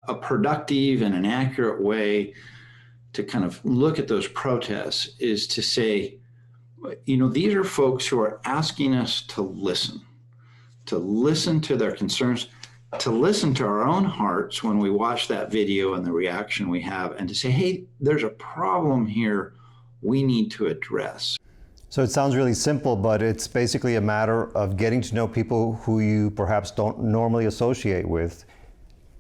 a productive and an accurate way to kind of look at those protests is to say, these are folks who are asking us to listen to their concerns, to listen to our own hearts when we watch that video and the reaction we have, and to say, hey, there's a problem here we need to address. So it sounds really simple, but it's basically a matter of getting to know people who you perhaps don't normally associate with.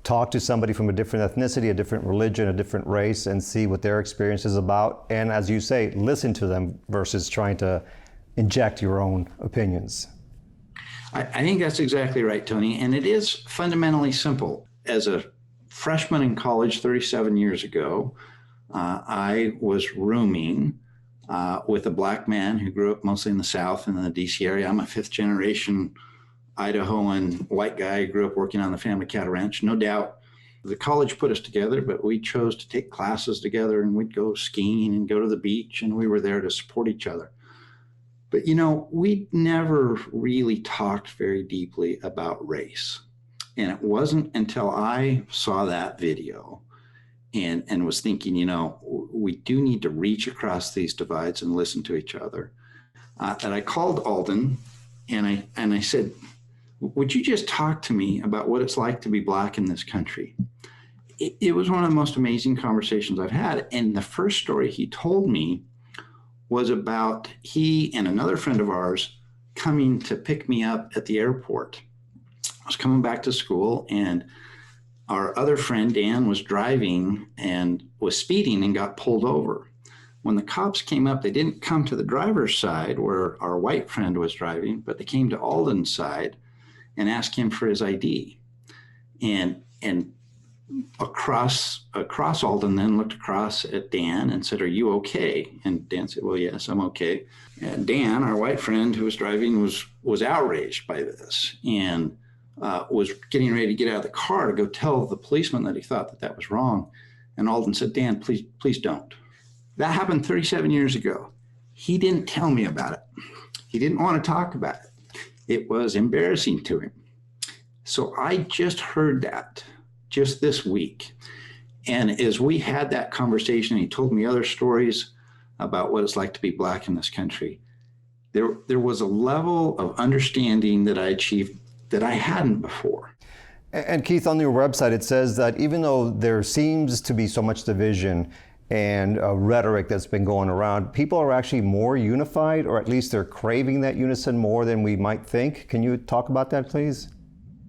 Talk to somebody from a different ethnicity, a different religion, a different race, and see what their experience is about. And as you say, listen to them versus trying to inject your own opinions. I think that's exactly right, Tony. And it is fundamentally simple. As a freshman in college 37 years ago, I was rooming with a black man who grew up mostly in the South and in the DC area. I'm a fifth generation Idahoan white guy who grew up working on the family cattle ranch. No doubt the college put us together, but we chose to take classes together, and we'd go skiing and go to the beach, and we were there to support each other. But we never really talked very deeply about race. And it wasn't until I saw that video and was thinking, we do need to reach across these divides and listen to each other, that I called Alden and I said, would you just talk to me about what it's like to be Black in this country? It was one of the most amazing conversations I've had. And the first story he told me was about he and another friend of ours coming to pick me up at the airport. I was coming back to school, and our other friend, Dan, was driving and was speeding and got pulled over. When the cops came up, they didn't come to the driver's side where our white friend was driving, but they came to Alden's side and asked him for his ID. And across Alden then looked across at Dan and said, are you okay? And Dan said, well, yes, I'm okay. And Dan, our white friend who was driving, was outraged by this and was getting ready to get out of the car to go tell the policeman that he thought that was wrong. And Alden said, Dan, please don't. That happened 37 years ago. He didn't tell me about it. He didn't want to talk about it. It was embarrassing to him. So I just heard that just this week. And as we had that conversation, he told me other stories about what it's like to be Black in this country. There was a level of understanding that I achieved that I hadn't before. And Keith, on your website, it says that even though there seems to be so much division and rhetoric that's been going around, people are actually more unified, or at least they're craving that unison more than we might think. Can you talk about that, please?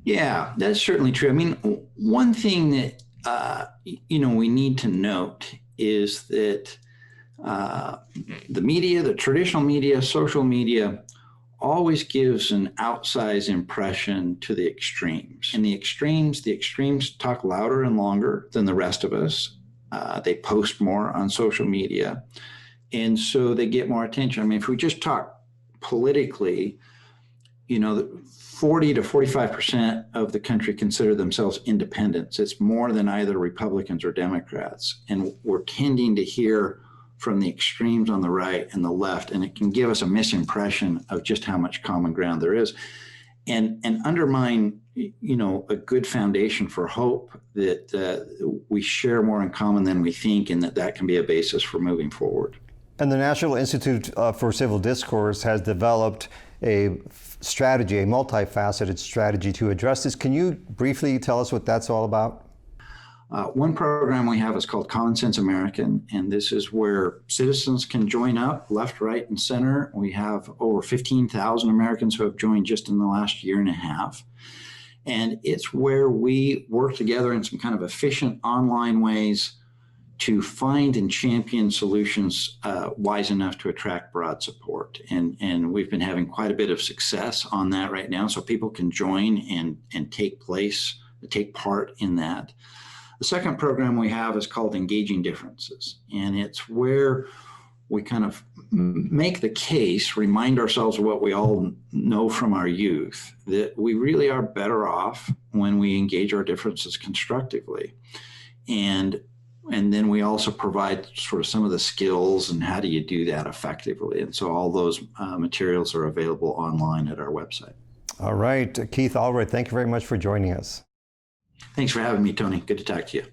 Yeah, that's certainly true. I mean, one thing that, we need to note is that the media, the traditional media, social media, always gives an outsized impression to the extremes. And the extremes talk louder and longer than the rest of us. They post more on social media, and so they get more attention. I mean, if we just talk politically, 40 to 45% of the country consider themselves independents. It's more than either Republicans or Democrats. And we're tending to hear from the extremes on the right and the left, and it can give us a misimpression of just how much common ground there is, and undermine a good foundation for hope that we share more in common than we think, and that can be a basis for moving forward. And the National Institute for Civil Discourse has developed a strategy, a multifaceted strategy to address this. Can you briefly tell us what that's all about? One program we have is called Common Sense American, and this is where citizens can join up left, right, and center. We have over 15,000 Americans who have joined just in the last year and a half. And it's where we work together in some kind of efficient online ways to find and champion solutions wise enough to attract broad support. And we've been having quite a bit of success on that right now, so people can join and take part in that. The second program we have is called Engaging Differences, and it's where we kind of make the case, remind ourselves of what we all know from our youth, that we really are better off when we engage our differences constructively. And then we also provide sort of some of the skills and how do you do that effectively. And so all those materials are available online at our website. All right, Keith Allred, thank you very much for joining us. Thanks for having me, Tony. Good to talk to you.